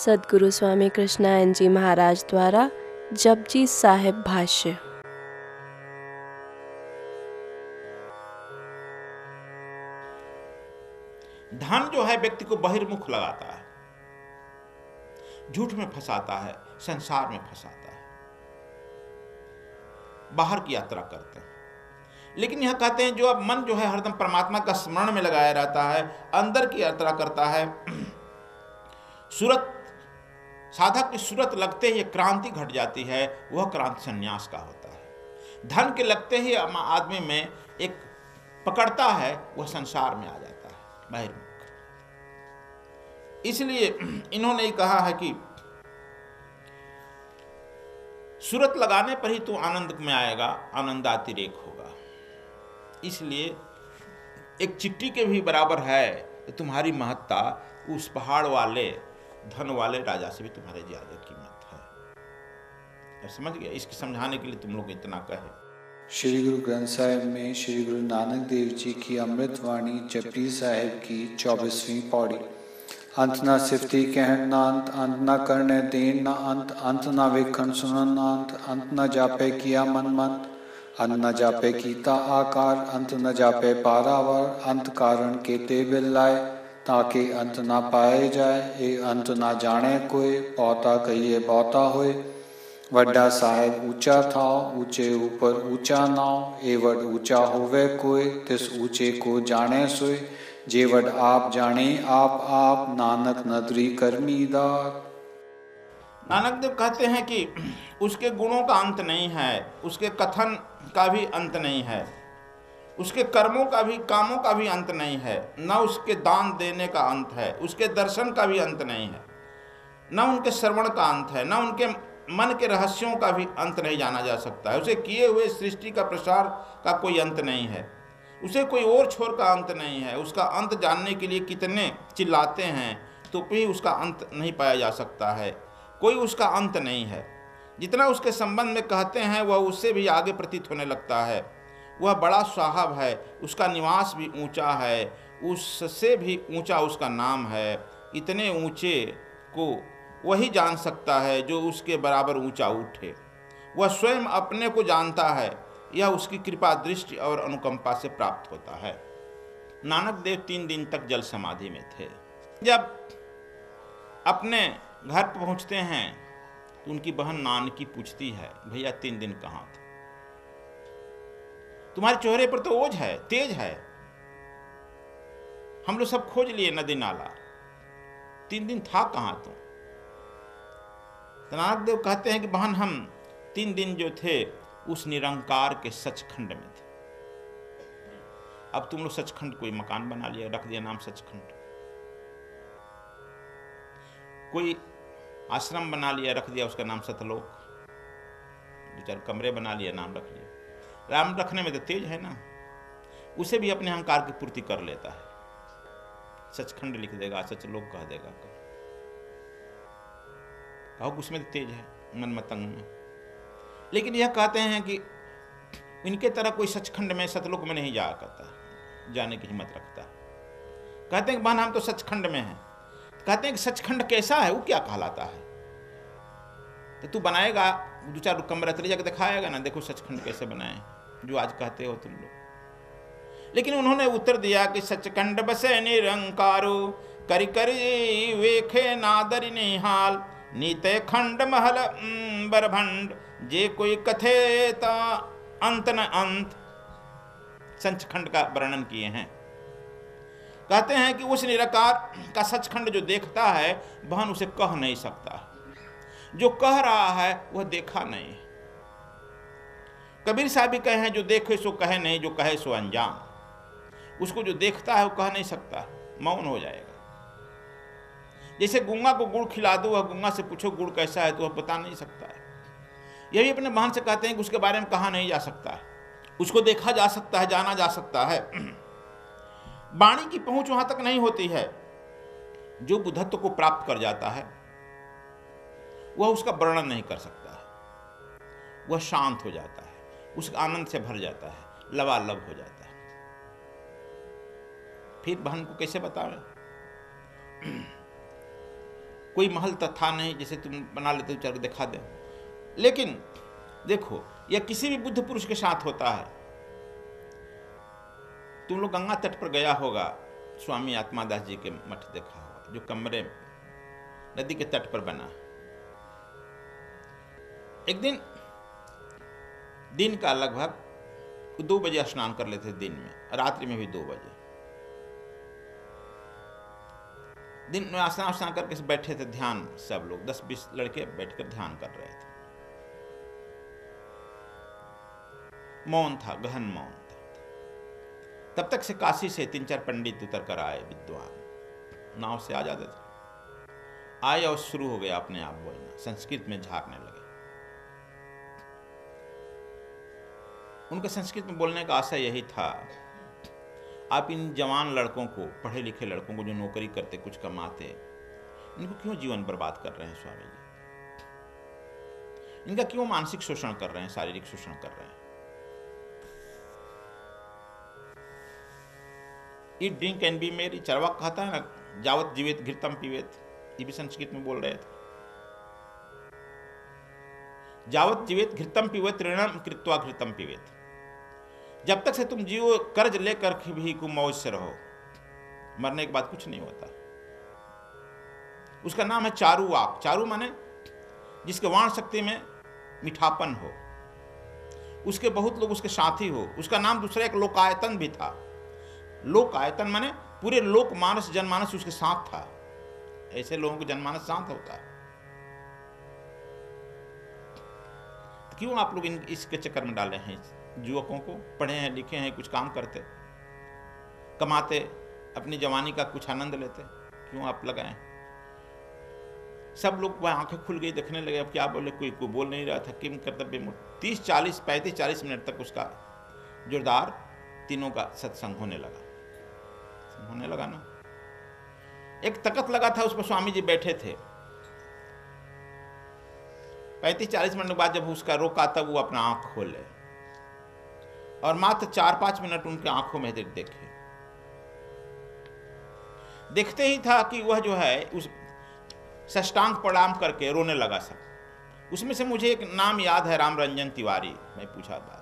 सद्गुरु स्वामी कृष्णानंद जी महाराज द्वारा जपजी साहिब भाष्य। धन जो है व्यक्ति को बहिर्मुख लगाता है, झूठ में फंसाता है, संसार में फंसाता है, बाहर की यात्रा करते हैं। लेकिन यह कहते हैं जो अब मन जो है हरदम परमात्मा का स्मरण में लगाया रहता है, अंदर की यात्रा करता है, सूरत साधक की सूरत लगते ही क्रांति घट जाती है, वह क्रांति संन्यास का होता है। धन के लगते ही आदमी में एक पकड़ता है, वह संसार में आ जाता है बहिर्मुख। इसलिए इन्होंने ही कहा है कि सूरत लगाने पर ही तू आनंद में आएगा, आनंदातिरेक होगा। इसलिए एक चिट्ठी के भी बराबर है तो तुम्हारी महत्ता उस पहाड़ वाले धन वाले राजा से भी तुम्हारे ज्यादा कीमत है। समझ गया? इसको समझाने के लिए तुम लोग इतना कहे। श्री गुरु ग्रंथ साहिब में श्री गुरु नानक देव जी की अमृत वाणी जपजी साहिब की 24वीं पौड़ी। अंत ना सिफती कहन ना अंत, अंत ना करने देन ना अंत, अंत ना वेखन सुनन ना अंत ना जापे किया मन मन, अंत न जापे कीता आकार, अंत न जापे पारावर, अंत कारण केते बिल्लाए, ताकि अंत ना पाए जाए, ए अंत ना जाने कोई, पौता कहिए बहुता होए। वड्डा साहेब ऊंचा था, ऊंचे ऊपर ऊंचा नाव, ए वड ऊंचा होवे कोई, तिस ऊंचे को जाने सोए, जे वड आप जाने आप, नानक नदरी कर्मीदार। नानक देव कहते हैं कि उसके गुणों का अंत नहीं है, उसके कथन का भी अंत नहीं है, उसके कर्मों का भी, कामों का भी अंत नहीं है, न उसके दान देने का अंत है, उसके दर्शन का भी अंत नहीं है, न उनके श्रवण का अंत है, न उनके मन के रहस्यों का भी अंत नहीं जाना जा सकता है। उसे किए हुए सृष्टि का प्रसार का कोई अंत नहीं है, उसे कोई और छोर का अंत नहीं है। उसका अंत जानने के लिए कितने चिल्लाते हैं तो भी उसका अंत नहीं पाया जा सकता है, कोई उसका अंत नहीं है। जितना उसके संबंध में कहते हैं वह उससे भी आगे प्रतीत होने लगता है। वह बड़ा साहब है, उसका निवास भी ऊंचा है, उससे भी ऊंचा उसका नाम है। इतने ऊंचे को वही जान सकता है जो उसके बराबर ऊंचा उठे। वह स्वयं अपने को जानता है, यह उसकी कृपा दृष्टि और अनुकंपा से प्राप्त होता है। नानक देव 3 दिन तक जल समाधि में थे। जब अपने घर पहुंचते हैं तो उनकी बहन नानकी पूछती है, भैया 3 दिन कहाँ थे? तुम्हारे चेहरे पर तो ओज है, तेज है, हम लोग सब खोज लिए नदी नाला, 3 दिन था कहाँ तुम? तो नानक देव कहते हैं कि बहन हम 3 दिन जो थे उस निरंकार के सचखंड में थे। अब तुम लोग सचखंड कोई मकान बना लिया, रख दिया नाम सचखंड, कोई आश्रम बना लिया, रख दिया उसका नाम सतलोक, 2-4 कमरे बना लिया, नाम रख लिया। नाम रखने में तो तेज है ना, उसे भी अपने अहंकार की पूर्ति कर लेता है। सचखंड लिख देगा, सचलोक कह देगा, कहो उसमें तो तेज है मन मतंग में। लेकिन यह कहते हैं कि इनके तरह कोई सचखंड में, सतलोक में नहीं जा करता, जाने की हिम्मत रखता। कहते हैं कि बहन हम तो सचखंड में हैं। कहते हैं कि सचखंड कैसा है, वो क्या कहलाता है? तो तू बनाएगा 2-4 कमरा, चले जाकर दिखाएगा ना, देखो सचखंड कैसे बनाए जो आज कहते हो तुम लोग। लेकिन उन्होंने उत्तर दिया कि सचखंड बसे निरंकारो, करी करी वेखे नादरि निहाल, नीते खंड महल बरभंड, जे कोई कथे ता अंत न अंत। सचखंड का वर्णन किए हैं। कहते हैं कि उस निराकार का सचखंड जो देखता है बहन उसे कह नहीं सकता, जो कह रहा है वह देखा नहीं। कबीर साहब भी कहे हैं, जो देखे सो कहे नहीं, जो कहे सो अनजान। उसको जो देखता है वो कह नहीं सकता, मौन हो जाएगा। जैसे गूंगा को गुड़ खिला दो, वह गूंगा से पूछो गुड़ कैसा है तो वह बता नहीं सकता है। यह भी अपने बहन से कहते हैं कि उसके बारे में कहा नहीं जा सकता है, उसको देखा जा सकता है, जाना जा सकता है। वाणी की पहुंच वहां तक नहीं होती है। जो बुद्धत्व को प्राप्त कर जाता है वह उसका वर्णन नहीं कर सकता है। वह शांत हो जाता है, उस आनंद से भर जाता है, लबालब हो जाता है। फिर बहन को कैसे बतावे? कोई महल तो था नहीं जैसे तुम बना लेते हो, चल दिखा दे। लेकिन देखो, यह किसी भी बुद्ध पुरुष के साथ होता है। तुम लोग गंगा तट पर गया होगा, स्वामी आत्मादास जी के मठ देखा होगा, जो कमरे नदी के तट पर बना। एक दिन का लगभग 2 बजे स्नान कर लेते दिन में, रात्रि में भी 2 बजे। दिन में स्नान करके बैठे थे ध्यान, सब लोग 10-20 लड़के बैठकर ध्यान कर रहे थे। मौन था, गहन मौन था। तब तक से काशी से 3-4 पंडित उतर कर आए, विद्वान नाव से आ जाते थे। आए और शुरू हो गया अपने आप बोलना, संस्कृत में झाड़ने लगे। उनका संस्कृत में बोलने का आशय यही था, आप इन जवान लड़कों को, पढ़े लिखे लड़कों को जो नौकरी करते, कुछ कमाते, इनको क्यों जीवन बर्बाद कर रहे हैं स्वामी जी? इनका क्यों मानसिक शोषण कर रहे हैं, शारीरिक शोषण कर रहे हैं? ईट ड्रिंक एंड बी मेरी, चरवाक कहता है ना, जावत जीवेत घृतम पीवेत, ये भी संस्कृत में बोल रहे थे। जावत जीवेत घृतम पीवेत ऋणम कृत्वा घृतम पीवेत। जब तक से तुम जियो कर्ज लेकर भी मौज से रहो, मरने के बाद कुछ नहीं होता। उसका नाम है चारुवाक। चारु माने जिसके वाण शक्ति में मिठापन हो, उसके बहुत लोग उसके साथी हो। उसका नाम दूसरा एक लोकायतन भी था। लोकायतन माने पूरे लोक मानस जनमानस उसके साथ था। ऐसे लोगों को जनमानस साथ होता है। तो क्यों आप लोग इसके चक्कर में डाले हैं युवकों को? पढ़े हैं, लिखे हैं, कुछ काम करते, कमाते, अपनी जवानी का कुछ आनंद लेते, क्यों आप लगाए? सब लोग आंखें खुल गई, देखने लगे अब क्या बोले। कोई बोल नहीं रहा था। किम कर्तव्य मुठ 35-40 मिनट तक उसका जोरदार तीनों का सत्संग होने लगा ना। एक तख्त लगा था, उस पर स्वामी जी बैठे थे। 35-40 मिनट के बाद जब उसका रोका तब वो अपना आंख खोले और मात्र 4-5 मिनट उनके आंखों में देखे। देखते ही था कि वह जो है उस साष्टांग प्रणाम करके रोने लगा सब। उसमें से मुझे एक नाम याद है, राम रंजन तिवारी। मैं पूछा था,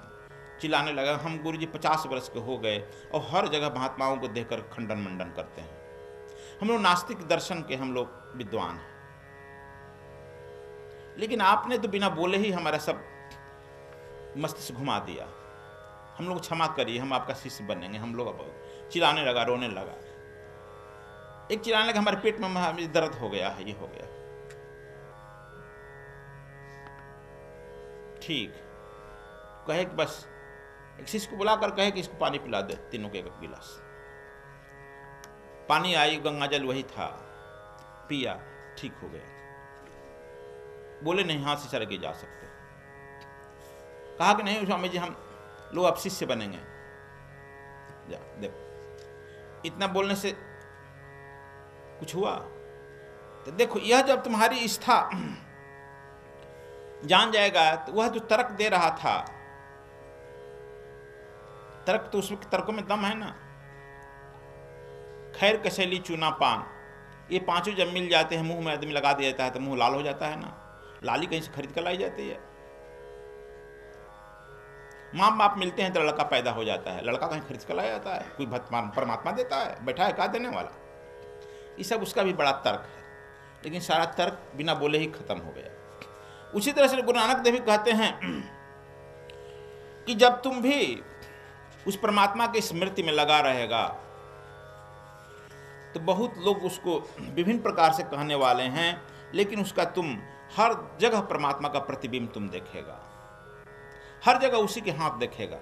चिल्लाने लगा, हम गुरुजी 50 वर्ष के हो गए और हर जगह महात्माओं को देखकर खंडन मंडन करते हैं। हम लोग नास्तिक दर्शन के हम लोग विद्वान हैं, लेकिन आपने तो बिना बोले ही हमारा सब मस्तिष्क घुमा दिया। हम लोग क्षमा करिए, हम आपका शिष्य बनेंगे। हम लोग अब चिल्लाने लगा, रोने लगा। एक चिल्लाने लगा, हमारे पेट में दर्द हो गया है, ये हो गया। ठीक कहे कि बस एक शिष्य को बुलाकर कहे कि इसको पानी पिला दे, तीनों के 1 गिलास पानी आई। गंगा जल वही था, पिया, ठीक हो गया। बोले नहीं, हाथ से चले जा सकते। कहा कि नहीं स्वामी जी, हम लोग अब शिष्य बनेंगे। जा देखो, इतना बोलने से कुछ हुआ? तो देखो, यह जब तुम्हारी इच्छा जान जाएगा तो वह जो तर्क दे रहा था, तर्क तो उसमें तर्कों में दम है ना। खैर कसैली चूना पान, ये 5 जब मिल जाते हैं, मुंह में आदमी लगा दिया जाता है तो मुंह लाल हो जाता है ना। लाली कहीं से खरीद कर लाई जाती है। माँ बाप मिलते हैं तो लड़का पैदा हो जाता है, लड़का कहीं खरीद कर लाया जाता है? कोई परमात्मा देता है? बैठा है क्या देने वाला? ये सब उसका भी बड़ा तर्क है, लेकिन सारा तर्क बिना बोले ही खत्म हो गया। उसी तरह से गुरु नानक देव भी कहते हैं कि जब तुम भी उस परमात्मा की स्मृति में लगा रहेगा तो बहुत लोग उसको विभिन्न प्रकार से कहने वाले हैं, लेकिन उसका तुम हर जगह परमात्मा का प्रतिबिंब तुम देखेगा, हर जगह उसी के हाथ देखेगा,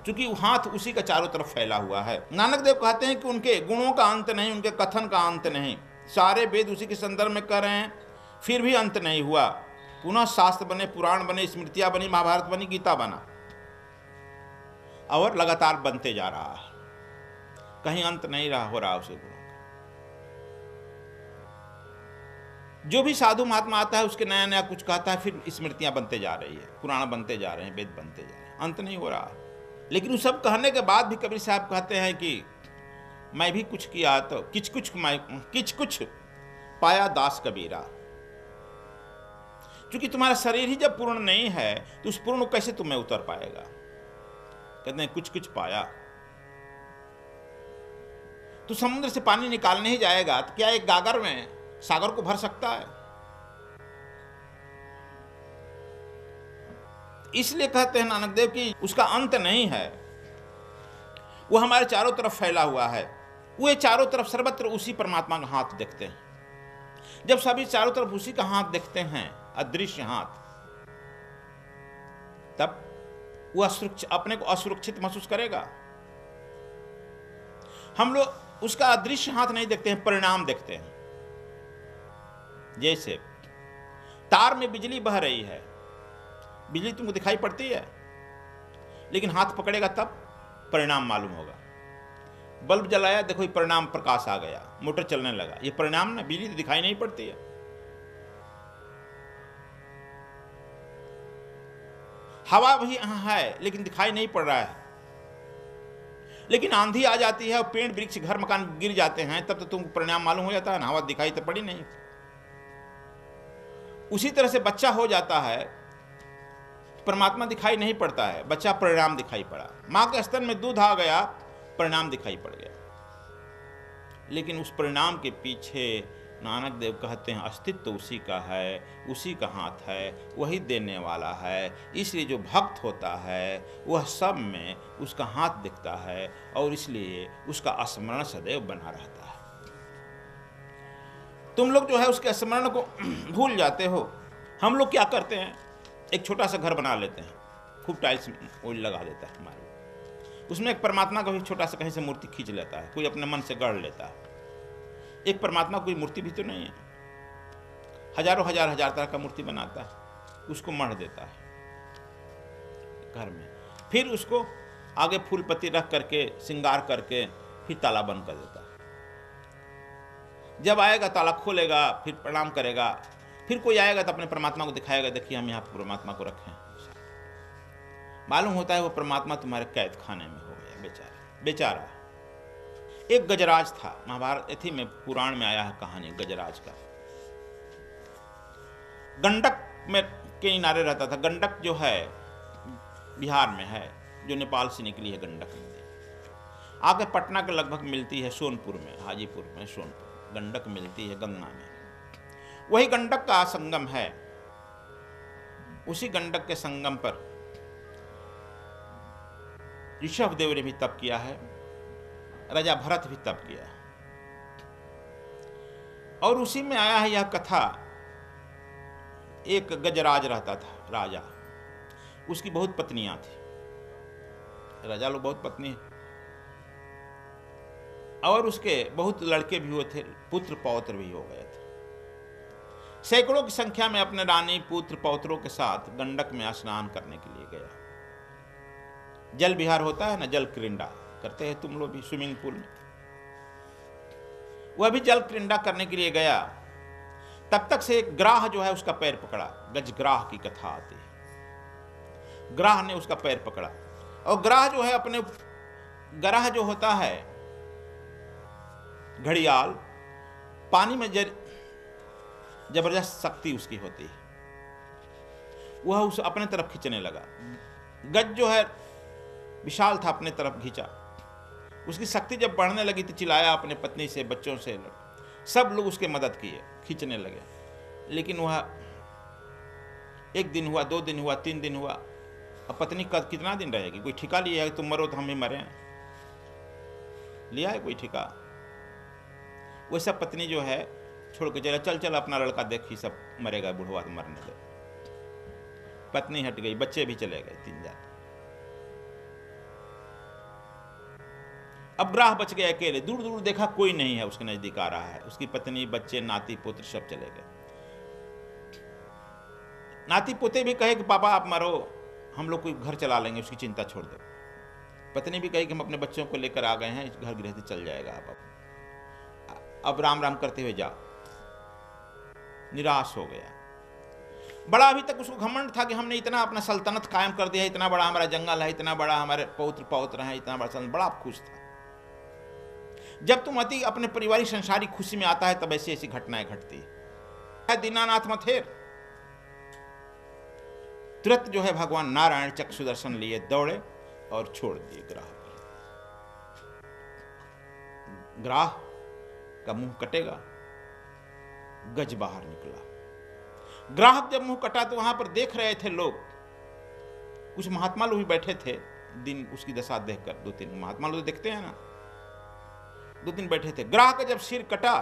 क्योंकि वो हाथ उसी का चारों तरफ फैला हुआ है। नानक देव कहते हैं कि उनके गुणों का अंत नहीं, उनके कथन का अंत नहीं। सारे वेद उसी के संदर्भ में कर रहे हैं, फिर भी अंत नहीं हुआ। पुनः शास्त्र बने, पुराण बने, स्मृतियां बनी, महाभारत बनी, गीता बना और लगातार बनते जा रहा है। कहीं अंत नहीं हो रहा उसे गुणों का। जो भी साधु महात्मा आता है उसके नया नया कुछ कहता है, फिर स्मृतियां बनते जा रही है, पुराण बनते जा रहे हैं, वेद बनते जा रहे हैं, अंत नहीं हो रहा। लेकिन उस सब कहने के बाद भी कबीर साहब कहते हैं कि मैं भी कुछ किया तो किच कुछ पाया दास कबीरा। क्योंकि तुम्हारा शरीर ही जब पूर्ण नहीं है तो उस पूर्ण कैसे तुम्हें उतर पाएगा। कहते हैं कुछ कुछ पाया। तो समुद्र से पानी निकालने ही जाएगा तो क्या एक गागर में सागर को भर सकता है? इसलिए कहते हैं नानक देव कि उसका अंत नहीं है, वो हमारे चारों तरफ फैला हुआ है। वो चारों तरफ सर्वत्र उसी परमात्मा का हाथ देखते हैं। जब सभी चारों तरफ उसी का हाथ देखते हैं, अदृश्य हाथ, तब वो अपने को असुरक्षित महसूस करेगा। हम लोग उसका अदृश्य हाथ नहीं देखते हैं, परिणाम देखते हैं। जैसे तार में बिजली बह रही है, बिजली तुमको दिखाई पड़ती है, लेकिन हाथ पकड़ेगा तब परिणाम मालूम होगा। बल्ब जलाया, देखो ये परिणाम, प्रकाश आ गया, मोटर चलने लगा, ये परिणाम ना। बिजली तो दिखाई नहीं पड़ती है। हवा भी है लेकिन दिखाई नहीं पड़ रहा है। लेकिन आंधी आ जाती है और पेड़ वृक्ष घर मकान गिर जाते हैं, तब तो तुमको परिणाम मालूम हो जाता है ना। हवा दिखाई तो पड़ी नहीं। उसी तरह से बच्चा हो जाता है, परमात्मा दिखाई नहीं पड़ता है, बच्चा परिणाम दिखाई पड़ा। मां के स्तन में दूध आ गया, परिणाम दिखाई पड़ गया। लेकिन उस परिणाम के पीछे नानक देव कहते हैं अस्तित्व उसी का है, उसी का हाथ है, वही देने वाला है। इसलिए जो भक्त होता है वह सब में उसका हाथ दिखता है और इसलिए उसका स्मरण सदैव बना रहता है। तुम लोग जो है उसके स्मरण को भूल जाते हो। हम लोग क्या करते हैं, एक छोटा सा घर बना लेते हैं, खूब टाइल्स ओइल लगा देता है हमारे, उसमें एक परमात्मा का भी छोटा सा कहीं से मूर्ति खींच लेता है, कोई अपने मन से गढ़ लेता है। एक परमात्मा कोई मूर्ति भी तो नहीं है, हजारों हजार तरह का मूर्ति बनाता है, उसको मढ़ देता है घर में, फिर उसको आगे फूल पत्ती रख करके श्रृंगार करके फिर ताला बंद कर देता है। जब आएगा ताला खोलेगा, फिर प्रणाम करेगा, फिर कोई आएगा तो अपने परमात्मा को दिखाएगा, देखिए हम यहाँ परमात्मा को रखे हैं। मालूम होता है वो परमात्मा तुम्हारे कैद खाने में हो गया, बेचारा। एक गजराज था, महाभारत एथी में पुराण में आया है कहानी गजराज का। गंडक में के किनारे रहता था। गंडक जो है बिहार में है, जो नेपाल से निकली है गंडक नदी, आगे पटना के लगभग मिलती है सोनपुर में, हाजीपुर में सोनपुर गंडक मिलती है गंगा में। वही गंडक का संगम है। उसी गंडक के संगम पर ऋषभदेव ने भी तप किया है, राजा भरत भी तप किया है। और उसी में आया है यह कथा। एक गजराज रहता था राजा, उसकी बहुत पत्नियां थी। राजा लोग बहुत पत्नी है, और उसके बहुत लड़के भी हुए थे, पुत्र पौत्र भी हो गए थे। सैकड़ों की संख्या में अपने रानी पुत्र पौत्रों के साथ गंडक में स्नान करने के लिए गया। जल विहार होता है ना, जल क्रीड़ा करते हैं तुम लोग भी स्विमिंग पूल में, वह भी जल क्रीड़ा करने के लिए गया। तब तक से एक ग्राह जो है उसका पैर पकड़ा। गजग्राह की कथा आती है। ग्राह ने उसका पैर पकड़ा, और ग्राह जो है अपने, ग्राह जो होता है घड़ियाल, पानी में जबरदस्त शक्ति उसकी होती है। वह उसे अपने तरफ खींचने लगा। गज जो है विशाल था, अपने तरफ खींचा। उसकी शक्ति जब बढ़ने लगी तो चिल्लाया अपने पत्नी से, बच्चों से, सब लोग उसके मदद किए, खींचने लगे। लेकिन वह एक दिन हुआ, 2 दिन हुआ, 3 दिन हुआ। अब पत्नी कितना दिन रहेगी? कोई ठिका लिया है, तुम मरो तो हम ही मरे, लिया है कोई ठिका? वैसा पत्नी जो है छोड़ के चला, चल चल अपना लड़का देख, ही सब मरेगा, बुढ़वा तो मरने दे। पत्नी हट गई, बच्चे भी चले गए 3 जाते। अब ग्राह बच गए अकेले। दूर दूर देखा कोई नहीं है, उसके नजदीक आ रहा है। उसकी पत्नी, बच्चे, नाती पुत्र सब चले गए। नाती पोते भी कहे कि पापा आप मरो, हम लोग कोई घर चला लेंगे, उसकी चिंता छोड़ दो। पत्नी भी कही कि हम अपने बच्चों को लेकर आ गए हैं, घर गृहस्थी चल जाएगा, आप अब राम राम करते हुए जाओ। निराश हो गया। बड़ा अभी तक उसको घमंड था कि हमने इतना अपना सल्तनत कायम कर दिया, इतना बड़ा हमारा जंगल है, इतना बड़ा हमारे पौत्र हैं, इतना बड़ा सल्तनत, बड़ा खुश था। जब तुम अति अपने परिवारिक संसारिक खुशी में आता है तब ऐसी ऐसी घटनाएं घटती है। दीनानाथ मथेर तुरंत जो है भगवान नारायण चक्षु दर्शन लिए दौड़े और छोड़ दिए ग्राह पर। ग्राह का मुंह कटेगा, गज बाहर निकला। ग्राहक जब मुंह कटा तो वहां पर देख रहे थे लोग, कुछ महात्मा लोग भी बैठे थे। दिन उसकी दशा देखकर 2-3 महात्मा लोग देखते हैं ना, 2-3 बैठे थे। ग्राह का जब सिर कटा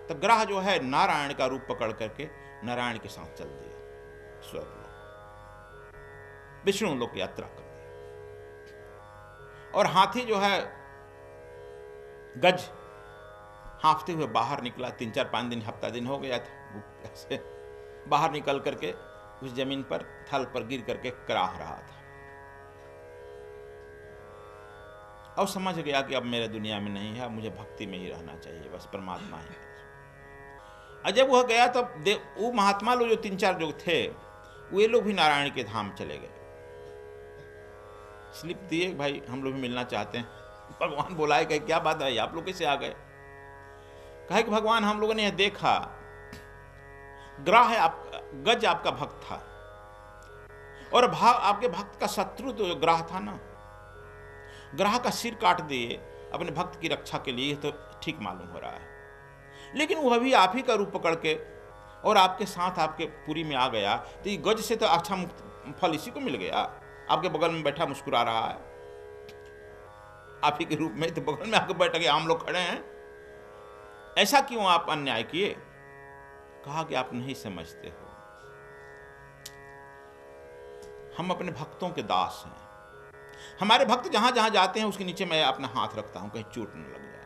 तो ग्राह जो है नारायण का रूप पकड़ करके नारायण के साथ चल दिया, स्वर्गलोक विष्णु लोक की यात्रा कर दी। और हाथी जो है गज हाँफते हुए बाहर निकला। 3-4-5 दिन, हफ्ता दिन हो गया था, ऐसे बाहर निकल करके उस जमीन पर थल पर गिर करके कराह रहा था और समझ गया कि अब मेरे दुनिया में नहीं है, मुझे भक्ति में ही रहना चाहिए, बस परमात्मा ही। और जब वह गया तो वो महात्मा लोग जो 3-4 लोग थे, वे लोग भी नारायण के धाम चले गए। स्लिप दिए, भाई हम लोग भी मिलना चाहते हैं। भगवान बुलाए गए, क्या बात है आप लोग कैसे आ गए? कहे कि भगवान हम लोगों ने यह देखा, ग्राह है गज आपका भक्त था और आपके भक्त का शत्रु तो ग्राह था ना, ग्राह का सिर काट दिए अपने भक्त की रक्षा के लिए, तो ठीक मालूम हो रहा है। लेकिन वह भी आप ही का रूप पकड़ के और आपके साथ आपके पुरी में आ गया, तो ये गज से तो अच्छा फल इसी को मिल गया। आपके बगल में बैठा मुस्कुरा रहा है आप ही के रूप में, तो बगल में आके बैठ के हम लोग खड़े हैं, ऐसा क्यों आप अन्याय किए? कहा कि आप नहीं समझते हो, हम अपने भक्तों के दास हैं। हमारे भक्त जहां जहां जाते हैं उसके नीचे मैं अपना हाथ रखता हूं, कहीं चोट न लग जाए।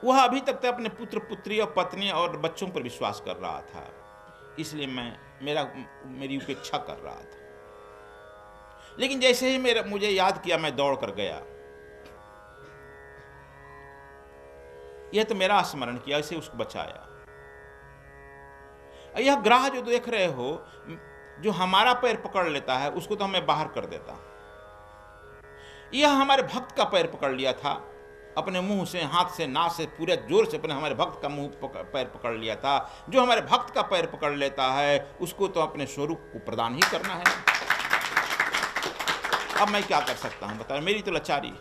वह अभी तक तो अपने पुत्र पुत्री और पत्नी और बच्चों पर विश्वास कर रहा था, इसलिए मेरी उपेक्षा कर रहा था। लेकिन जैसे ही मुझे याद किया, मैं दौड़ कर गया, यह तो मेरा स्मरण किया, इसे उसको बचाया। यह ग्राह जो देख रहे हो, जो हमारा पैर पकड़ लेता है उसको तो मैं बाहर कर देता। यह हमारे भक्त का पैर पकड़ लिया था, अपने मुंह से, हाथ से, नाक से, पूरे जोर से अपने हमारे भक्त का पैर पकड़ लिया था। जो हमारे भक्त का पैर पकड़ लेता है उसको तो अपने स्वरूप को प्रदान ही करना है। अब मैं क्या कर सकता हूं बताओ, मेरी तो लाचारी।